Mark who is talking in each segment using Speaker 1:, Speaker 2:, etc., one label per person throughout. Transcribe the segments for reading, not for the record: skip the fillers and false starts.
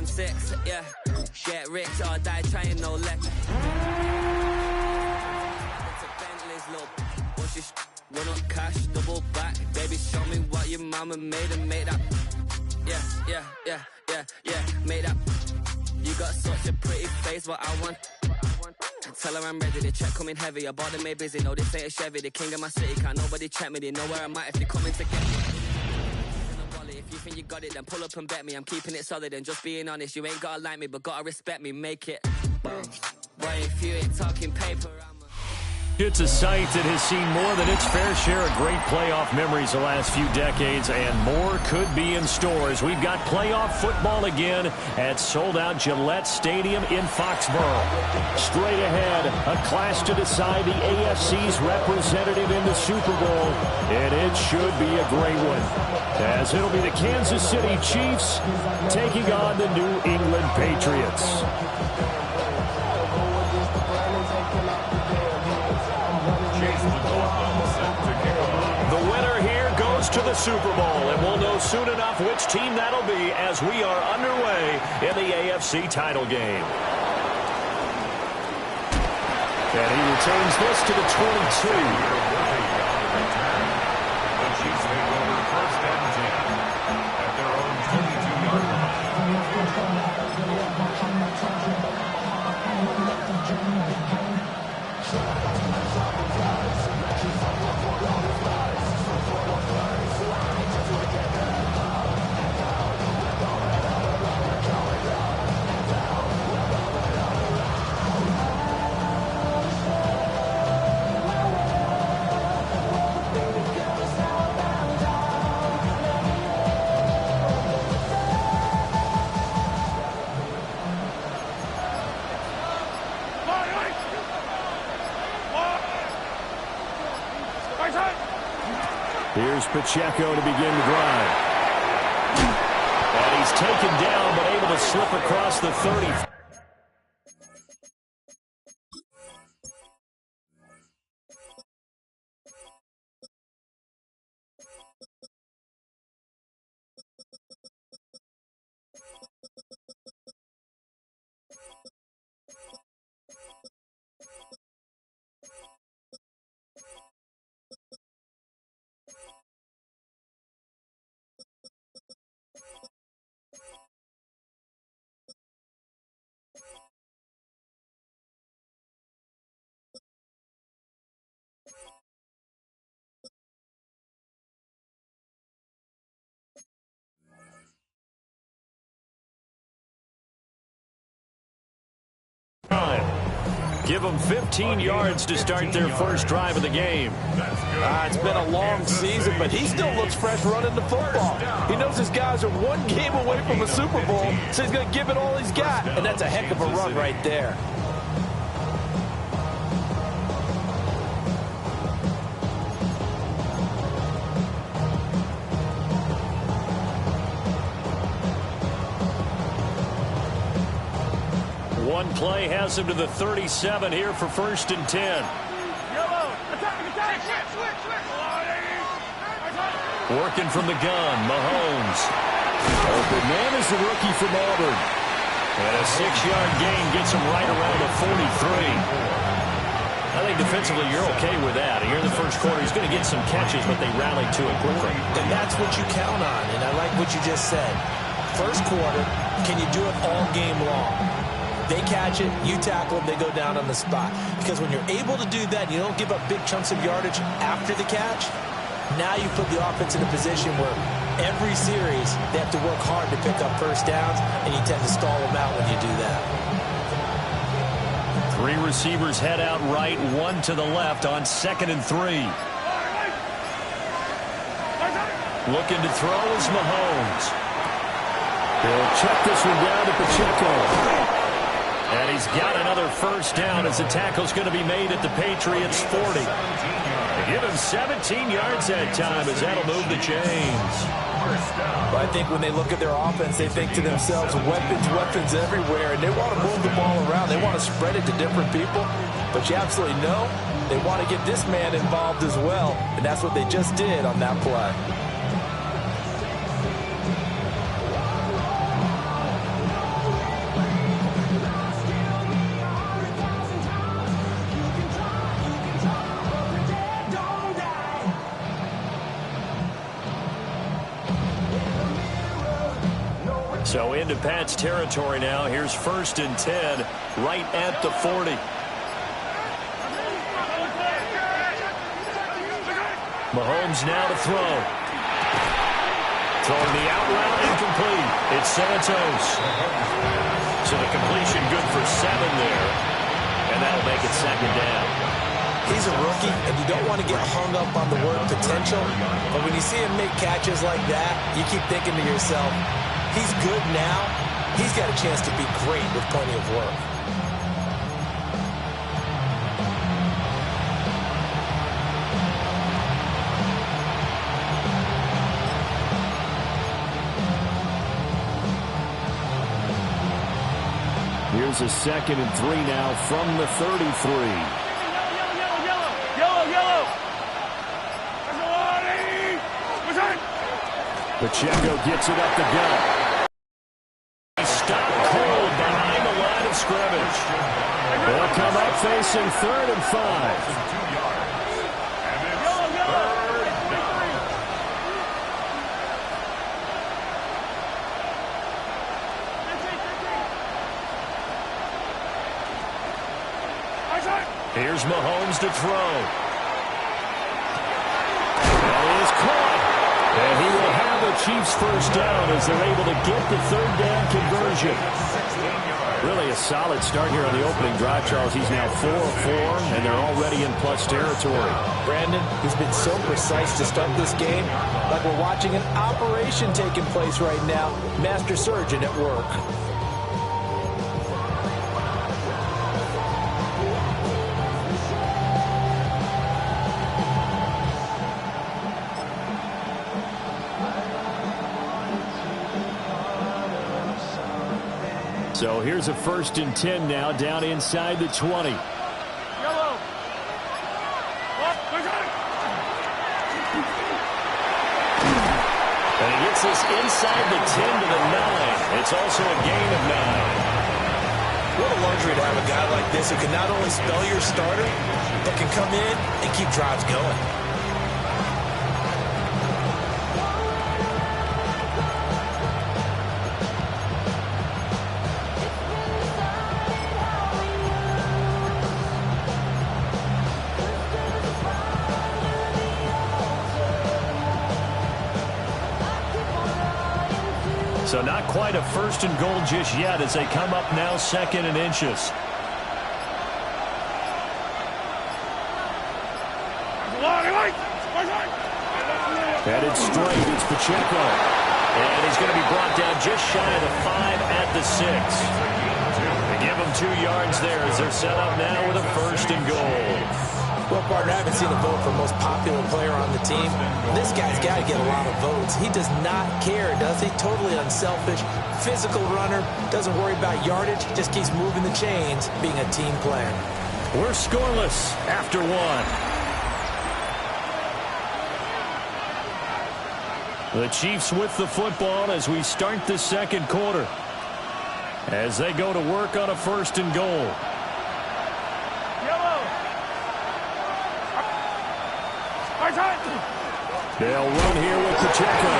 Speaker 1: M6, yeah. Get rich or die trying, no less. Run up cash, double back. Baby, show me what your mama made and make that. Yeah, make that. You got such a pretty face, what I want. Tell her I'm ready, the check coming heavy. I bought them made busy, no, this ain't a Chevy. The king of my city, can't nobody check me. They know where I'm at if they coming to get me. If you think you got it, then pull up and bet me. I'm keeping it solid and just being honest. You ain't gotta like me, but gotta respect me, make it. Boy, if you ain't talking paper,
Speaker 2: It's a site that has seen more than its fair share of great playoff memories the last few decades, and more could be in store as we've got playoff football again at sold-out Gillette Stadium in Foxborough. Straight ahead, a clash to decide the AFC's representative in the Super Bowl, and it should be a great one, as it'll be the Kansas City Chiefs taking on the New England Patriots. The winner here goes to the Super Bowl, and we'll know soon enough which team that'll be as we are underway in the AFC title game. And he retains this to the 22.
Speaker 3: The Chiefs take over first and 10 at their own 22-yard line.
Speaker 2: Here's Pacheco to begin the drive. And he's taken down, but able to slip across the 30. Give them 15 yards to start their first drive of the game.
Speaker 4: It's been a long season, but he still looks fresh running the football. He knows his guys are one game away from a Super Bowl, so he's going to give it all he's got. And that's a heck of a run right there.
Speaker 2: One play has him to the 37 here for first and 10. Working from the gun, Mahomes. Open man is the rookie from Auburn. And a 6-yard gain gets him right around the 43. I think defensively you're okay with that. Here in the first quarter, he's going to get some catches, but they rally to it quickly.
Speaker 4: And that's what you count on, and I like what you just said. First quarter, can you do it all game long? They catch it, you tackle them, they go down on the spot. Because when you're able to do that, you don't give up big chunks of yardage after the catch, now you put the offense in a position where every series they have to work hard to pick up first downs, and you tend to stall them out when you do that.
Speaker 2: 3 receivers head out right, 1 to the left on 2nd and 3. Looking to throw is Mahomes. He'll check this one down to Pacheco. And he's got another first down as the tackle's going to be made at the Patriots' 40. They give him 17 yards that time as that'll move the chains.
Speaker 4: But I think when they look at their offense, they think to themselves, weapons everywhere, and they want to move the ball around. They want to spread it to different people. But you absolutely know they want to get this man involved as well, and that's what they just did on that play.
Speaker 2: So into Pat's territory now. Here's 1st and 10 right at the 40. Mahomes now to throw. Throwing the out route, incomplete. It's Santos. So the completion good for 7 there. And that'll make it 2nd down.
Speaker 4: He's a rookie, and you don't want to get hung up on the word potential. But when you see him make catches like that, you keep thinking to yourself, he's good now. He's got a chance to be great with plenty of work.
Speaker 2: Here's a 2nd and 3 now from the 33. Pacheco gets it up the gut. He stopped cold behind the line of scrimmage. They'll come up facing 3rd and 5. Here's Mahomes to throw. That is caught. And he will have a Chiefs 1st down as they're able to get the 3rd down conversion. Really a solid start here on the opening drive, Charles. He's now 4 of 4, and they're already in plus territory.
Speaker 4: Brandon, he's been so precise to start this game, like we're watching an operation taking place right now. Master surgeon at work.
Speaker 2: So here's a 1st and 10 now down inside the 20. And he gets this inside the 10 to the 9. It's also a gain of 9.
Speaker 4: What a luxury to have a guy like this who can not only spell your starter, but can come in and keep drives going.
Speaker 2: So not quite a 1st and goal just yet as they come up now 2nd and inches. Headed straight, it's Pacheco. And he's going to be brought down just shy of the 5 at the 6. They give him 2 yards there as they're set up now with a 1st and goal.
Speaker 4: Well, partner, I haven't seen a vote for most popular player on the team. This guy's got to get a lot of votes. He does not care, does he? Totally unselfish, physical runner, doesn't worry about yardage, just keeps moving the chains, being a team player.
Speaker 2: We're scoreless after 1. The Chiefs with the football as we start the 2nd quarter. As they go to work on a 1st and goal. They'll run here with Pacheco.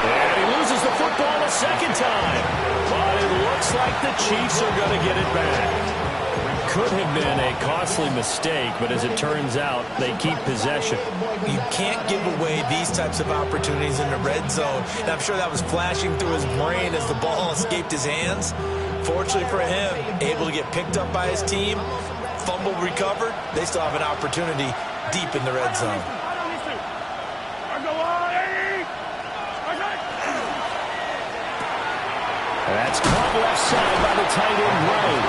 Speaker 2: And he loses the football a 2nd time. But it looks like the Chiefs are going to get it back. Could have been a costly mistake, but as it turns out, they keep possession.
Speaker 4: You can't give away these types of opportunities in the red zone. And I'm sure that was flashing through his brain as the ball escaped his hands. Fortunately for him, able to get picked up by his team, fumble recovered. They still have an opportunity deep in the red zone.
Speaker 2: That's caught left side by the tight end, Rowe.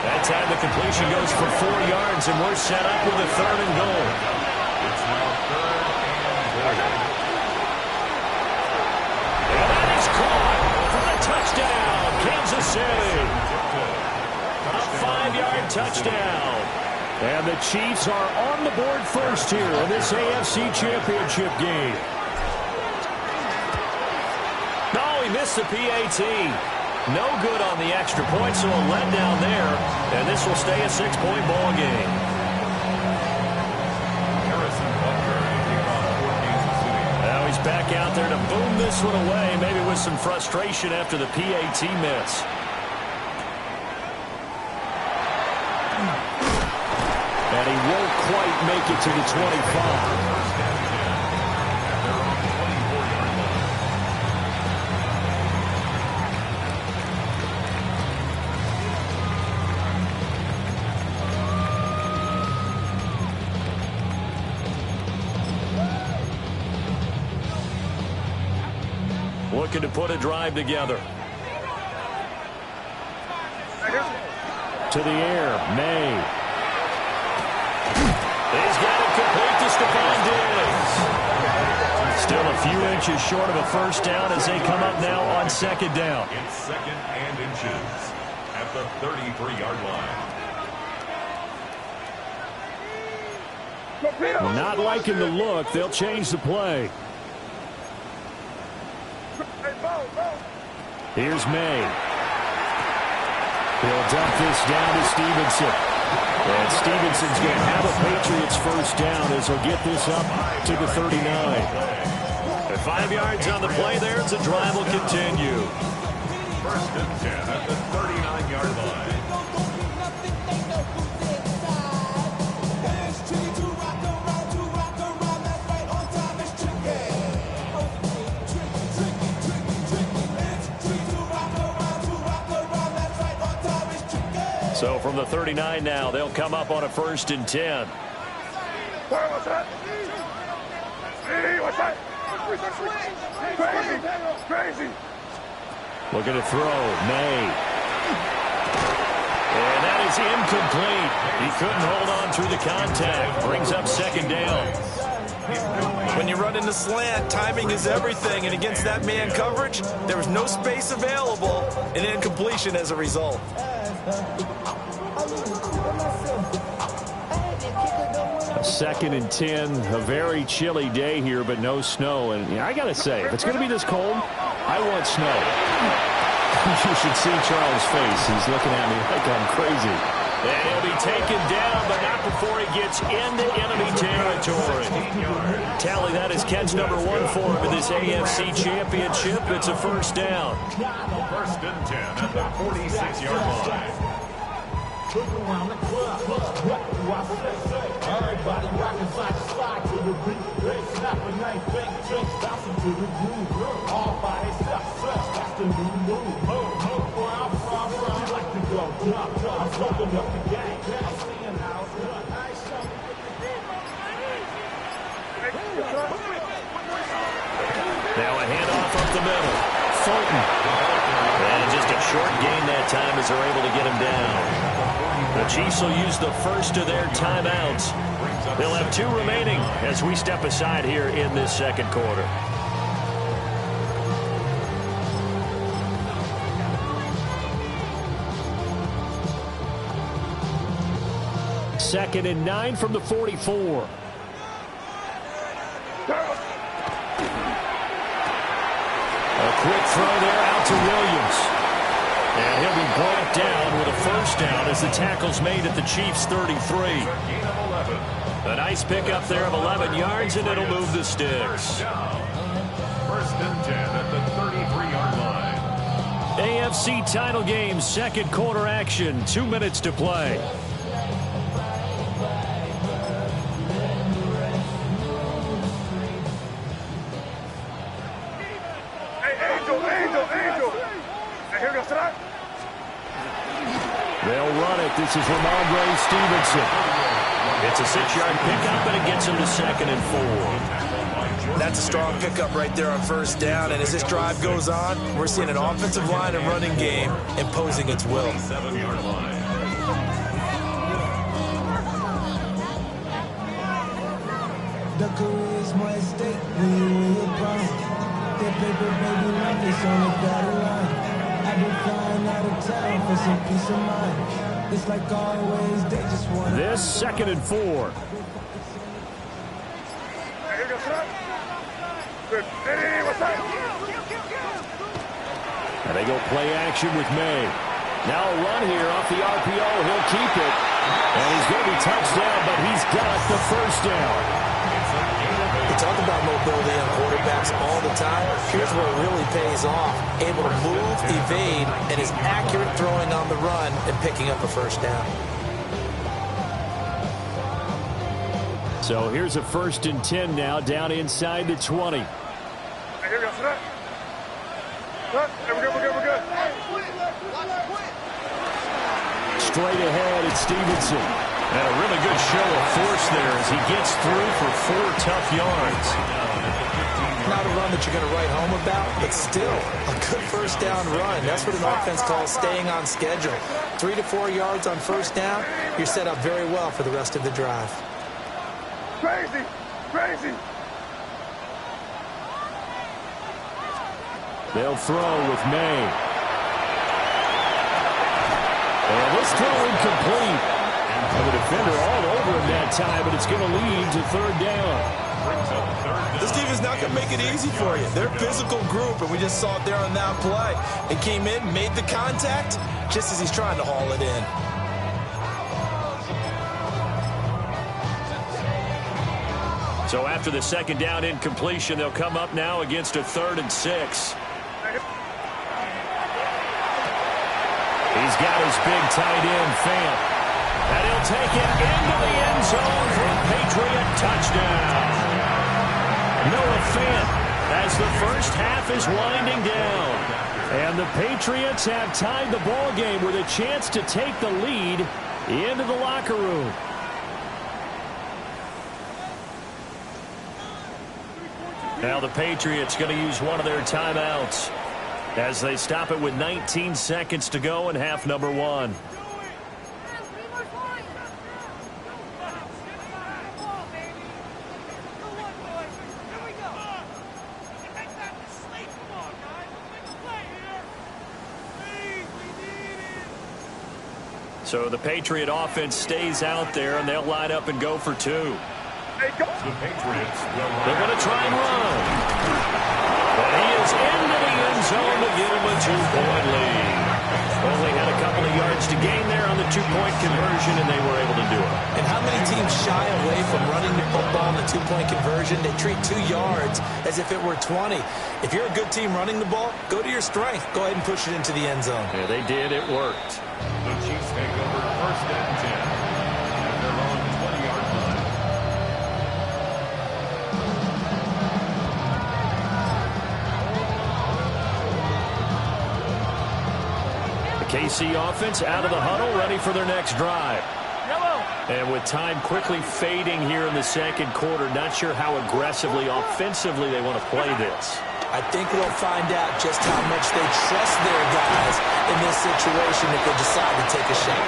Speaker 2: That time the completion goes for 4 yards, and we're set up with a 3rd and goal.
Speaker 3: It's now 3rd and 4.
Speaker 2: And that is caught for the touchdown, Kansas City. A 5-yard touchdown. And the Chiefs are on the board first here in this AFC Championship game. Missed the PAT. No good on the extra point, so a letdown there. And this will stay a 6-point ball game.
Speaker 3: Harrison Butker,
Speaker 2: back out there to boom this one away, maybe with some frustration after the PAT miss. And he won't quite make it to the 25. Looking to put a drive together. To the air, May. He's got it complete to Stephon Diggs. Still a few inches short of a first down as they come up now on second down.
Speaker 3: It's second and inches at the 33-yard line.
Speaker 2: Not liking the look. They'll change the play. Here's May. He'll dump this down to Stevenson. And Stevenson's going to have a Patriots first down as he'll get this up to the 39. At 5 yards on the play there, the drive will continue.
Speaker 3: First and 10 at the 39-yard line.
Speaker 2: So from the 39 now, they'll come up on a first and 10.
Speaker 5: What's that? Hey, what's that? Crazy.
Speaker 2: Looking to throw, May. And that is incomplete. He couldn't hold on through the contact. Brings up second down.
Speaker 4: When you run in the slant, timing is everything. And against that man coverage, there was no space available. An incompletion as a result.
Speaker 2: A second and 10, a very chilly day here, but no snow. And I got to say, if it's going to be this cold, I want snow. You should see Charles' face. He's looking at me like I'm crazy. And he'll be taken down, but not before he gets into enemy territory. Tally, that is catch number 1 for him in this AFC Championship. It's a first down.
Speaker 3: First and 10 at the 46-yard line.
Speaker 6: Around the club, what do I say? Everybody rockin' slide to the beat. They snapping, ain't fake tricks, bouncing to the groove. All by themselves, that's the new move. Where I'm from, I like to go jump. I'm smoking up the gang. I'm seeing how it's done. I ain't showing
Speaker 2: Now a handoff up the middle. Fulton. And just a short gain that time as they're able to get him down. The Chiefs will use the first of their timeouts. They'll have 2 remaining as we step aside here in this second quarter. Second and 9 from the 44. A quick throw there out to Williams. And he'll be brought down with a first down as the tackle's made at the Chiefs' 33. A nice pickup there of 11 yards, and it'll move the sticks.
Speaker 3: First and 10 at the 33-yard line.
Speaker 2: AFC title game, second quarter action, 2 minutes to play.
Speaker 5: Angel. Here goes that.
Speaker 2: They'll run it. This is Ramondre Stevenson. It's a 6-yard pickup, and it gets him to second and 4.
Speaker 4: That's a strong pickup right there on first down. And as this drive goes on, we're seeing an offensive line and running game imposing its will.
Speaker 3: 7-yard line.
Speaker 7: The career is more at stake when you win your that paper, baby, life is on the dotted line. I've been flying out of town for some peace of mind. It's like always, they just want
Speaker 2: this second and 4.
Speaker 5: Here goes that. Hey, what's that?
Speaker 2: And they go play action with May. Now a run here off the RPO. He'll keep it. And he's going to be touched down, but he's got the first down.
Speaker 3: It's a gain of 8.
Speaker 4: talk about mobility on quarterbacks all the time. Here's where it really pays off. Able to move, evade, and is accurate throwing on the run and picking up a first down.
Speaker 2: So here's a 1st and 10 now, down inside the 20.
Speaker 5: Hey, here we go. Set. Hey, we're good.
Speaker 2: Straight ahead, it's Stevenson. And a really good show of force there as he gets through for 4 tough yards.
Speaker 4: Not a run that you're going to write home about, but still a good first down run. That's what an offense calls staying on schedule. 3 to 4 yards on first down, you're set up very well for the rest of the drive.
Speaker 5: Crazy.
Speaker 2: They'll throw with May. And this throw incomplete. And the defender all over him that time, but it's going to lead to 3rd down.
Speaker 4: This defense is not going to make it easy for you. They're a physical group, and we just saw it there on that play. They came in, made the contact, just as he's trying to haul it in.
Speaker 2: So after the 2nd down incompletion, they'll come up now against a 3rd and 6. He's got his big tight end, Fant. And he'll take it into the end zone for a Patriot touchdown. Noah Fant as the first half is winding down. And the Patriots have tied the ball game with a chance to take the lead into the locker room. Now the Patriots going to use one of their timeouts as they stop it with 19 seconds to go in half number 1. So the Patriot offense stays out there, and they'll line up and go for 2.
Speaker 3: The Patriots will
Speaker 2: They're going to try and run. But he is into the end zone to give him a 2-point lead. Only had a couple of yards to gain there on the 2-point conversion, and they were able to do it.
Speaker 4: And how many teams shy away from running the football in the 2-point conversion? They treat 2 yards as if it were 20. If you're a good team running the ball, go to your strength. Go ahead and push it into the end zone.
Speaker 2: Yeah, they did. It worked.
Speaker 3: The Chiefs take over 1st and 10 at their own 20-yard line.
Speaker 2: The KC offense out of the huddle, ready for their next drive. And with time quickly fading here in the 2nd quarter, not sure how aggressively, offensively they want to play this.
Speaker 4: I think they'll find out just how much they trust their guys in this situation if they decide to take a shot.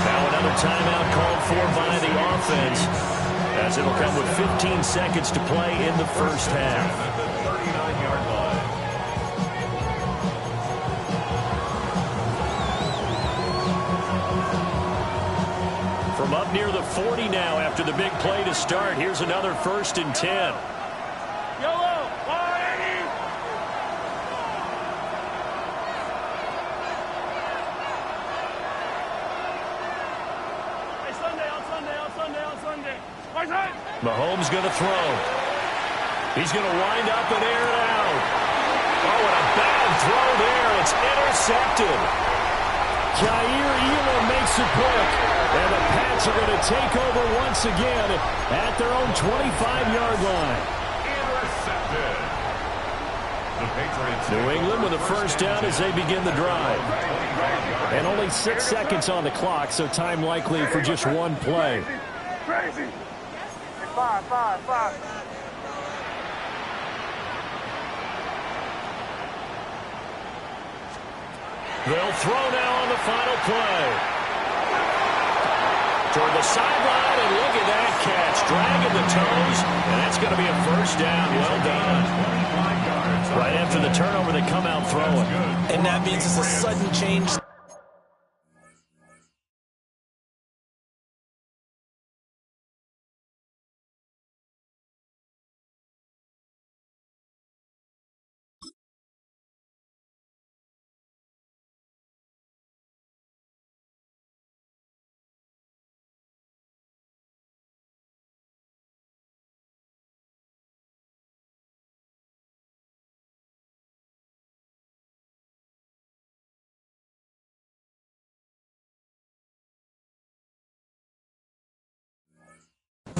Speaker 2: Now another timeout called for by the offense, as it'll come with 15 seconds to play in the first half.
Speaker 3: At the 39-yard line.
Speaker 2: From up near the 40 now after the big play to start, here's another 1st and 10. Mahomes going to throw. He's going to wind up and air it out. Oh, and a bad throw there. It's intercepted. Jair Elam makes it quick. And the Pats are going to take over once again at their own 25-yard line.
Speaker 3: Intercepted. The Patriots
Speaker 2: New England with a first down as they begin the drive. And only 6 seconds on the clock, so time likely for just one play.
Speaker 5: Crazy. Five.
Speaker 2: They'll throw now on the final play. Toward the sideline, and look at that catch. Dragging the toes, and that's going to be a first down. Well done. Right after the turnover, they come out throwing.
Speaker 4: And that means it's a sudden change.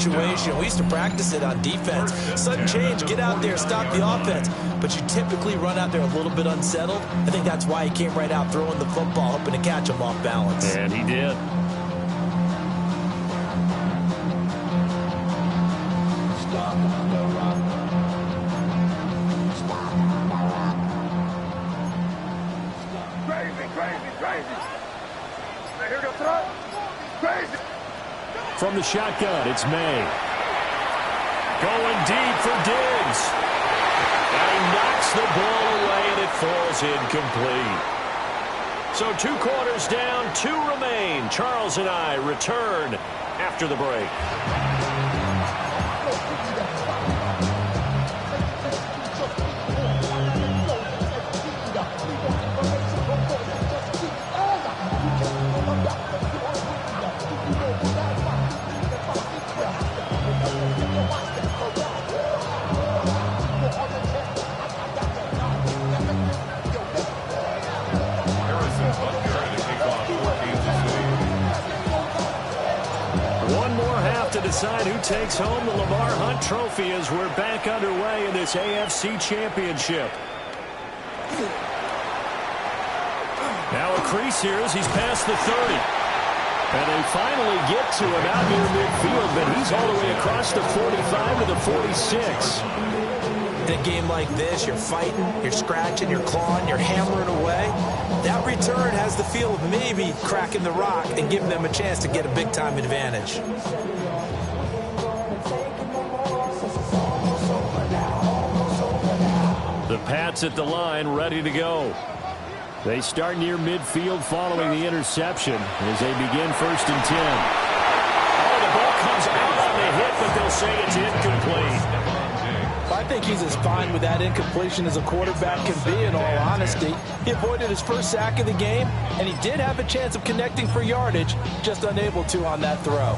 Speaker 4: situation. We used to practice it on defense. Sudden change, get out there, stop the offense. But you typically run out there a little bit unsettled. I think that's why he came right out throwing the football, hoping to catch him off balance.
Speaker 2: And he did. From the shotgun, it's May. Going deep for Diggs. And he knocks the ball away, and it falls incomplete. So 2 quarters down, 2 remain. Charles and I return after the break. To decide who takes home the Lamar Hunt Trophy as we're back underway in this AFC Championship. Now a crease here as he's past the 30. And they finally get to him out near midfield, but he's all the way across the 45 to the 46.
Speaker 4: In a game like this, you're fighting, you're scratching, you're clawing, you're hammering away. That return has the feel of maybe cracking the rock and giving them a chance to get a big-time advantage.
Speaker 2: The Pats at the line, ready to go. They start near midfield following the interception as they begin 1st and 10. Oh, the ball comes out on the hit, but they'll say it's incomplete.
Speaker 4: I think he's as fine with that incompletion as a quarterback can be, in all honesty. He avoided his first sack of the game, and he did have a chance of connecting for yardage, just unable to on that throw.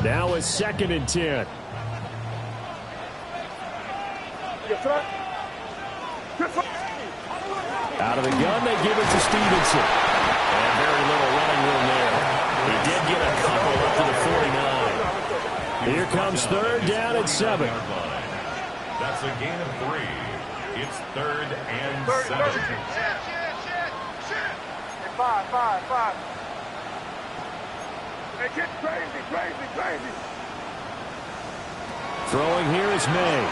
Speaker 2: Now a 2nd and 10. Out of the gun, they give it to Stevenson. And very little running room there. He did get a couple up to the 49. Here comes 3rd down and 7.
Speaker 3: That's a gain of 3. It's 3rd and 7.
Speaker 5: Five. Hey, get crazy.
Speaker 2: Throwing here is May.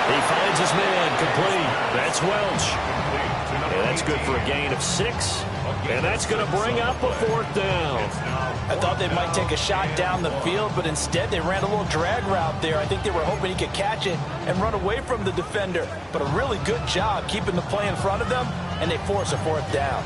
Speaker 2: He finds his man, complete. That's Welch. And that's good for a gain of 6. And that's going to bring up a 4th down.
Speaker 4: I thought they might take a shot down the field, but instead they ran a little drag route there. I think they were hoping he could catch it and run away from the defender. But a really good job keeping the play in front of them, and they force a 4th down.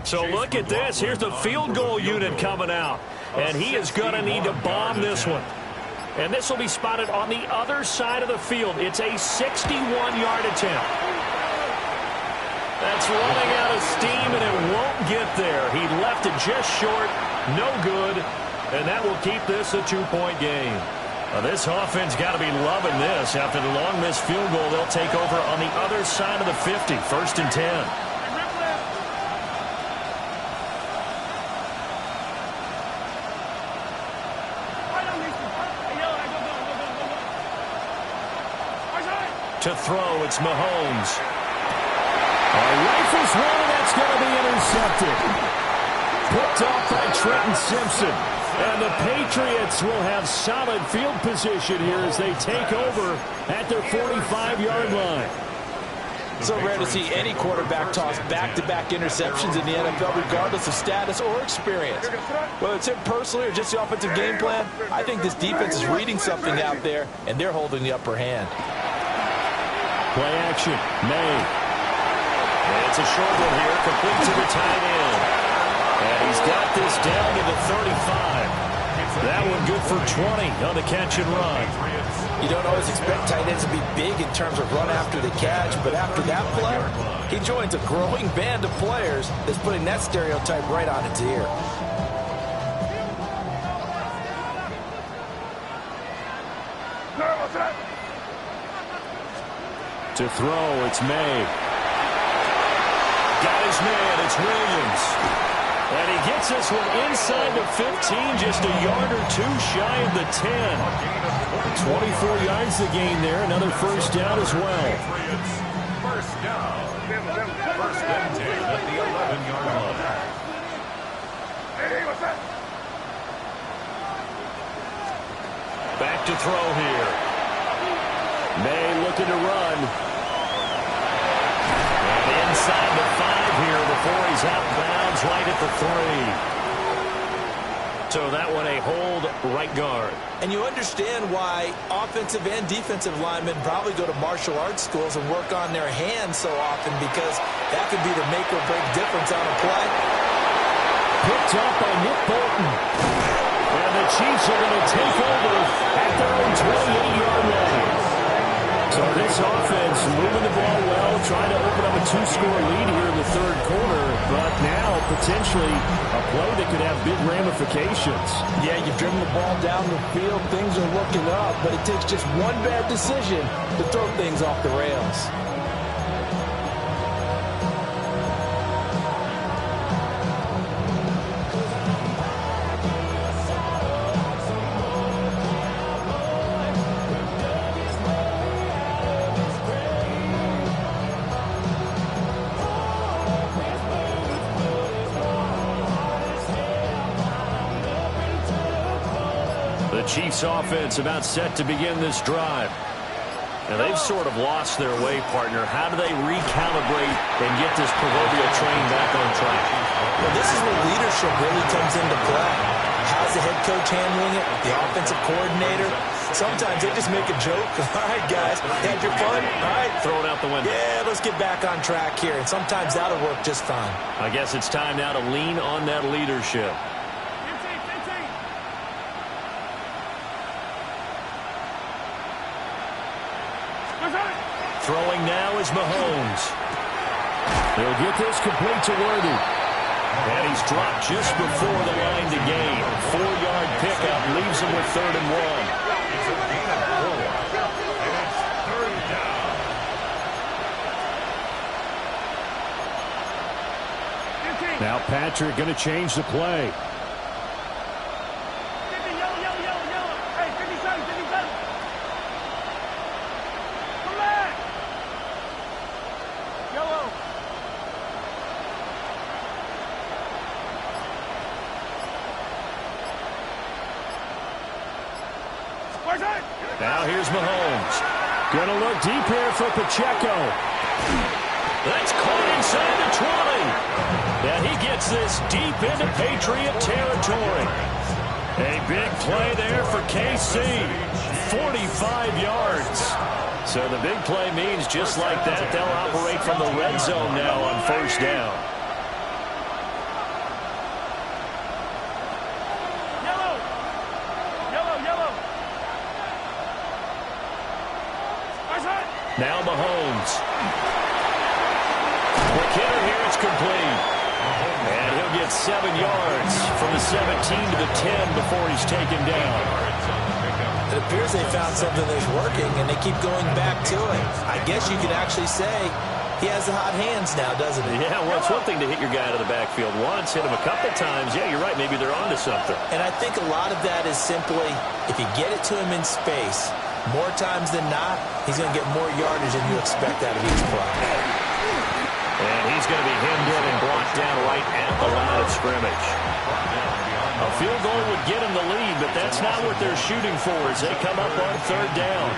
Speaker 2: So look at this. Here's the field goal unit coming out. And he is going to need to bomb this one. And this will be spotted on the other side of the field. It's a 61-yard attempt. That's running out of steam, and it won't get there. He left it just short. No good. And that will keep this a 2-point game. This offense got to be loving this. After the long missed field goal, they'll take over on the other side of the 50. 1st and 10. To throw, it's Mahomes. Rifles one, and that's going to be intercepted. Picked off by Trenton Simpson. And the Patriots will have solid field position here as they take over at their 45-yard line.
Speaker 4: So rare to see any quarterback toss back-to-back interceptions in the NFL, regardless of status or experience. Whether it's him personally or just the offensive game plan, I think this defense is reading something out there, and they're holding the upper hand.
Speaker 2: Play action. May. And it's a short one here, complete to the tight end. And he's got this down to the 35. That one good for 20 on the catch and run.
Speaker 4: You don't always expect tight ends to be big in terms of run after the catch, but after that play, he joins a growing band of players that's putting that stereotype right on its ear.
Speaker 2: To throw, it's May. Got his man, it's Williams. And he gets this one inside the 15, just a yard or two shy of the 10. 24 yards to gain there, another first down as well.
Speaker 3: First down. First and 10 at the 11-yard line.
Speaker 2: Back to throw here. May looking to run. And inside the 5 here before he's out of bounds right at the 3. So that one a hold right guard.
Speaker 4: And you understand why offensive and defensive linemen probably go to martial arts schools and work on their hands so often, because that could be the make or break difference on a play.
Speaker 2: Picked up by Nick Bolton. And the Chiefs are going to take over at their own 28-yard line. So this offense moving the ball well, trying to open up a 2-score lead here in the third quarter, but now potentially a play that could have big ramifications.
Speaker 4: Yeah, you've driven the ball down the field, things are looking up, but it takes just one bad decision to throw things off the rails.
Speaker 2: Chiefs offense about set to begin this drive. And they've sort of lost their way, partner. How do they recalibrate and get this proverbial train back on track?
Speaker 4: Well, this is where leadership really comes into play. How's the head coach handling it? The offensive coordinator? Sometimes they just make a joke. All right, guys, had your fun? All right.
Speaker 2: Throw it out the window.
Speaker 4: Yeah, let's get back on track here. And sometimes that'll work just fine.
Speaker 2: I guess it's time now to lean on that leadership. Throwing now is Mahomes. They'll get this complete to Worthy. And he's dropped just before the line to gain. 4-yard pickup leaves him with 3rd and 1.
Speaker 3: It's a gain of 4. And it's 3rd down.
Speaker 2: Now Patrick going to change the play. Now here's Mahomes. Going to look deep here for Pacheco. That's caught inside the 20. And he gets this deep into Patriot territory. A big play there for KC. 45 yards. So the big play means just like that, they'll operate from the red zone now on first down. Now Mahomes. McKinnon here, it's complete. And he'll get 7 yards from the 17 to the 10 before he's taken down.
Speaker 4: It appears they found something that's working, and they keep going back to it. I guess you could actually say he has the hot hands now, doesn't he?
Speaker 2: Yeah, well, it's one thing to hit your guy out of the backfield once, hit him a couple times. Yeah, you're right. Maybe they're onto something.
Speaker 4: And I think a lot of that is simply, if you get it to him in space, more times than not, he's going to get more yardage than you expect out of each play.
Speaker 2: And he's going to be hemmed in and blocked down right at the line of scrimmage. A field goal would get him the lead, but that's not what they're shooting for as they come up on 3rd down.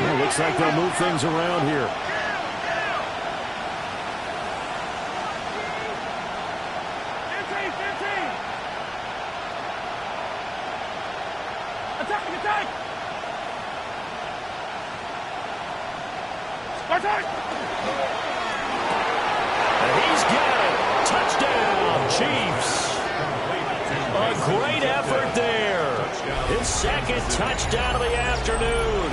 Speaker 2: Well, looks like they'll move things around here. And he's got it. Touchdown, Chiefs. A great effort there. His second touchdown of the afternoon.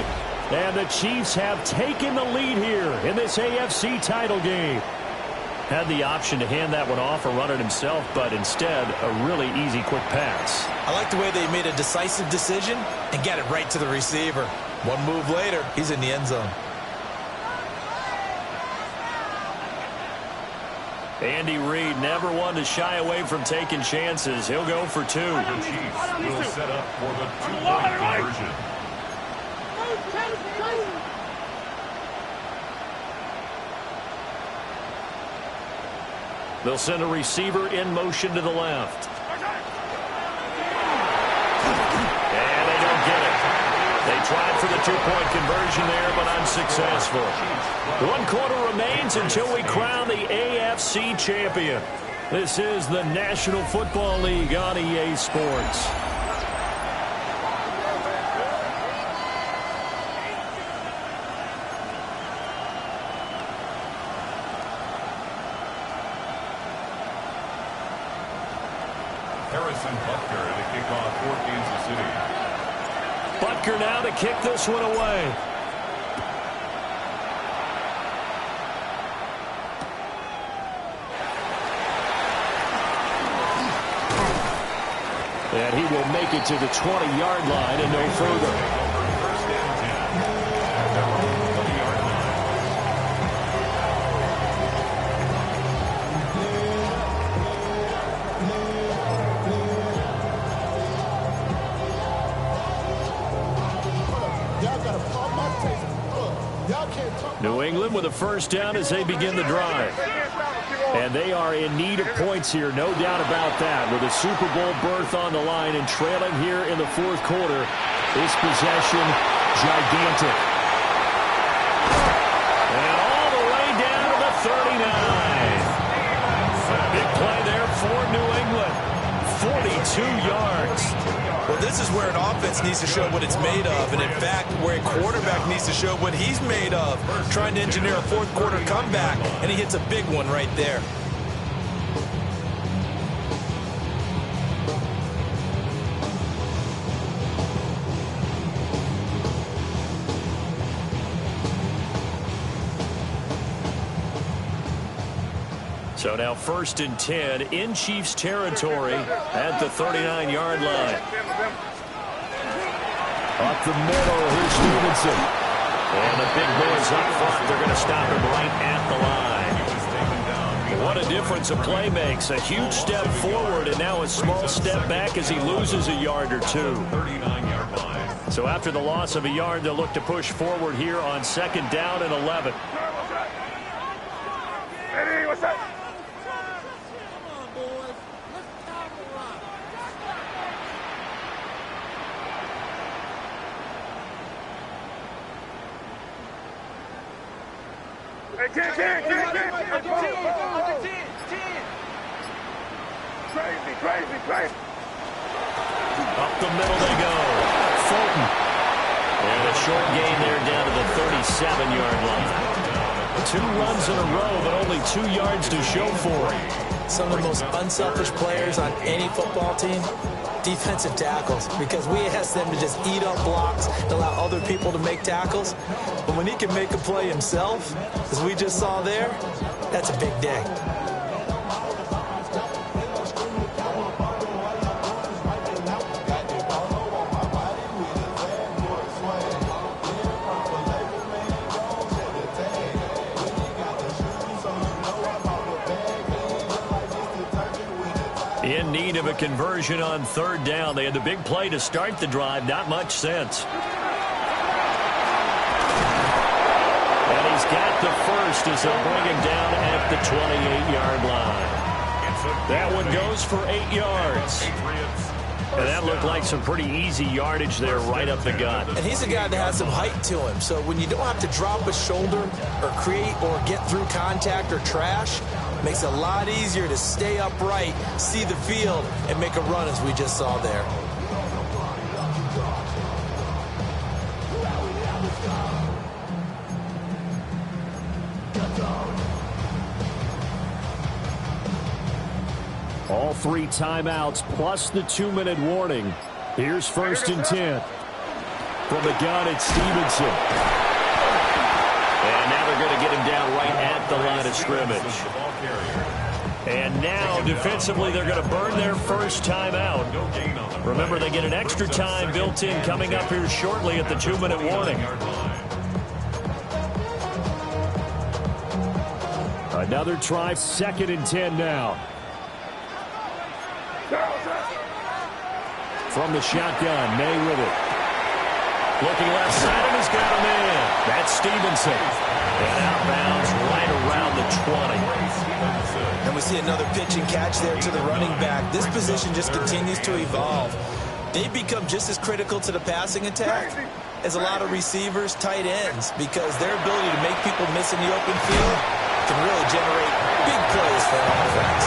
Speaker 2: And the Chiefs have taken the lead here in this AFC title game. Had the option to hand that one off or run it himself, but instead, a really easy, quick pass.
Speaker 4: I like the way they made a decisive decision and got it right to the receiver. One move later, he's in the end zone.
Speaker 2: Andy Reid never one to shy away from taking chances. He'll go for two.
Speaker 3: The Chiefs will set up for the two-point conversion.
Speaker 2: They'll send a receiver in motion to the left. And they don't get it. They tried for the two-point conversion there, but unsuccessful. 1 quarter remains until we crown the AFC champion. This is the National Football League on EA Sports.
Speaker 3: Harrison Butker to kick off for Kansas City.
Speaker 2: Butker now to kick this one away. And he will make it to the 20-yard line and no further.
Speaker 3: First and 10 at their own 20-yard line.
Speaker 2: New England with a first down as they begin the drive. And they are in need of points here, no doubt about that. With a Super Bowl berth on the line and trailing here in the fourth quarter, this possession gigantic. And all the way down to the 39. Big play there for New England. 42 yards.
Speaker 4: Well, this is where an offense needs to show what it's made of, and in fact, where a quarterback needs to show what he's made of, trying to engineer a fourth quarter comeback, and he hits a big one right there.
Speaker 2: So now 1st and 10 in Chiefs territory at the 39-yard line. Up the middle, here's Stevenson. And the big boys up front. They're going to stop him right at the line. What a difference a play makes. A huge step forward and now a small step back as he loses a yard or two.
Speaker 3: 39-yard line.
Speaker 2: So after the loss of a yard, they'll look to push forward here on 2nd down and 11.
Speaker 5: Eddie, what's that? Hey, 10. Crazy.
Speaker 2: Up the middle they go. Fulton. And a short gain there down to the 37-yard line. 2 runs in a row, but only 2 yards to show for it.
Speaker 4: Some of the most unselfish players on any football team, defensive tackles, because we ask them to just eat up blocks and allow other people to make tackles. But when he can make a play himself, as we just saw there, that's a big day.
Speaker 2: In need of a conversion on 3rd down. They had the big play to start the drive. Not much sense. And he's got the first as they'll bring him down at the 28-yard line. That one goes for 8 yards. And that looked like some pretty easy yardage there right up the gut.
Speaker 4: And he's a guy that has some height to him. So when you don't have to drop a shoulder or create or get through contact or trash, it makes it a lot easier to stay upright, see the field, and make a run as we just saw there.
Speaker 2: All 3 timeouts plus the 2-minute warning. Here's 1st and 10. From the gun, it's Stevenson. And now they're going to get him down right at the line of scrimmage. And now, defensively, they're going to burn their first timeout. Remember, they get an extra time built in coming up here shortly at the 2-minute warning. Another try, 2nd and 10 now. From the shotgun, May with it. Looking left side, and he's got him in. That's Stevenson. And outbounds right around the 20.
Speaker 4: And we see another pitch and catch there to the running back. This position just continues to evolve. They've become just as critical to the passing attack as a lot of receivers, tight ends, because their ability to make people miss in the open field can really generate big plays for an offense.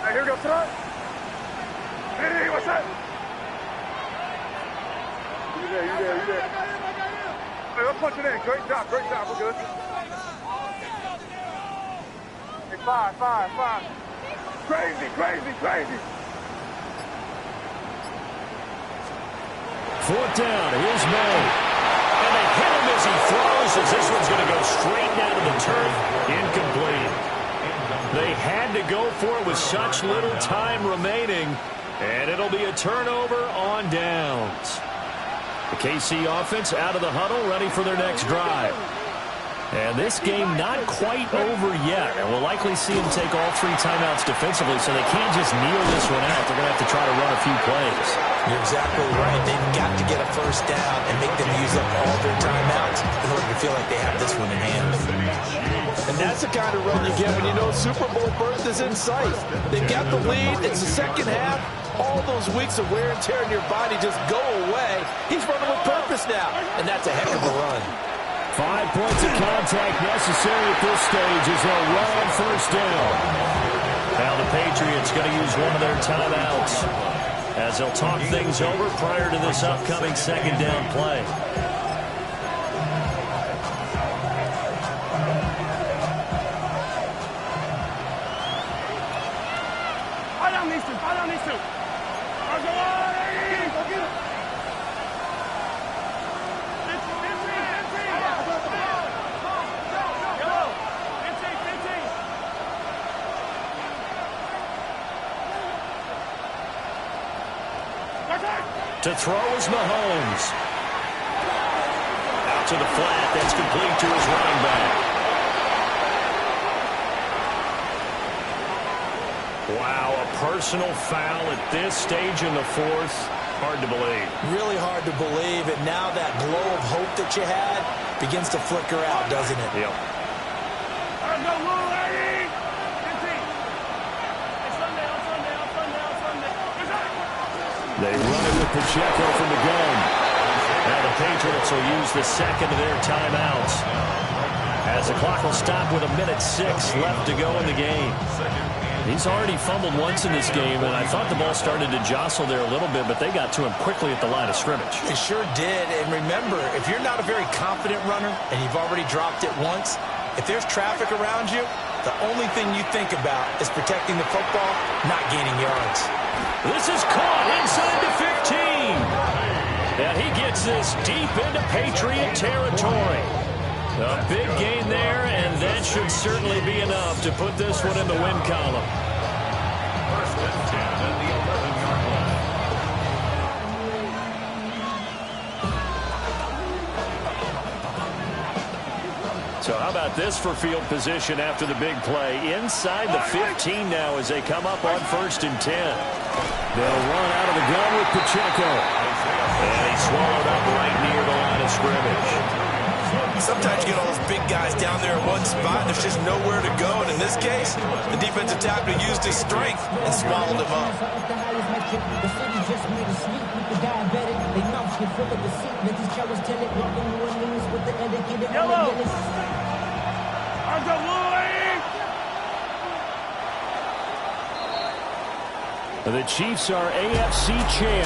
Speaker 5: Here we go, son. Hey, what's that? You there. Hey, let's punch it in. Great job. We're good. Hey, five. Crazy.
Speaker 2: 4th down, here's May. And they hit him as he throws, as this one's going to go straight down to the turf. Incomplete. They had to go for it with such little time remaining, and it'll be a turnover on downs. The KC offense out of the huddle, ready for their next drive. And this game not quite over yet, and we'll likely see them take all 3 timeouts defensively, so they can't just kneel this one out. They're going to have to try to run a few plays.
Speaker 4: You're exactly right. They've got to get a first down and make them use up all their timeouts in order to feel like they have this one in hand.
Speaker 8: And that's the kind of run you get when you know Super Bowl berth is in sight. They've got the lead. It's the second half. All those weeks of wear and tear in your body just go away. He's running with purpose now, and that's a heck of a run.
Speaker 2: 5 points of contact necessary at this stage as they'll run on first down. Now the Patriots going to use one of their timeouts as they'll talk things over prior to this upcoming 2nd down play.
Speaker 5: Fall down these two. Go get it.
Speaker 2: To throw is Mahomes. Out to the flat. That's complete to his running back. Wow, a personal foul at this stage in the 4th. Hard to believe.
Speaker 4: Really hard to believe. And now that glow of hope that you had begins to flicker out, doesn't it?
Speaker 2: Yep. They run it with Pacheco from the gun. Now the Patriots will use the 2nd of their timeouts as the clock will stop with 1:06 left to go in the game. He's already fumbled once in this game, and I thought the ball started to jostle there a little bit, but they got to him quickly at the line of scrimmage.
Speaker 4: It sure did. And remember, if you're not a very confident runner and you've already dropped it once, if there's traffic around you, the only thing you think about is protecting the football, not gaining yards.
Speaker 2: This is caught inside the 15. And he gets this deep into Patriot territory. A big gain there, and that should certainly be enough to put this one in the win column.
Speaker 3: First and 10 at the 11-yard line.
Speaker 2: So how about this for field position after the big play? Inside the 15 now as they come up on 1st and 10. They'll run out of the gun with Pacheco. And he's swallowed up right near the line of scrimmage.
Speaker 4: Sometimes you get all those big guys down there in one spot, and there's just nowhere to go. And in this case, the defensive tackle used his strength and swallowed him up.
Speaker 7: The city just made a sweep with the diabetic. They mouths get full of the seat. Let these cowards tell it. Walking New Orleans with the educated. Yellow!
Speaker 2: The Chiefs are AFC champs.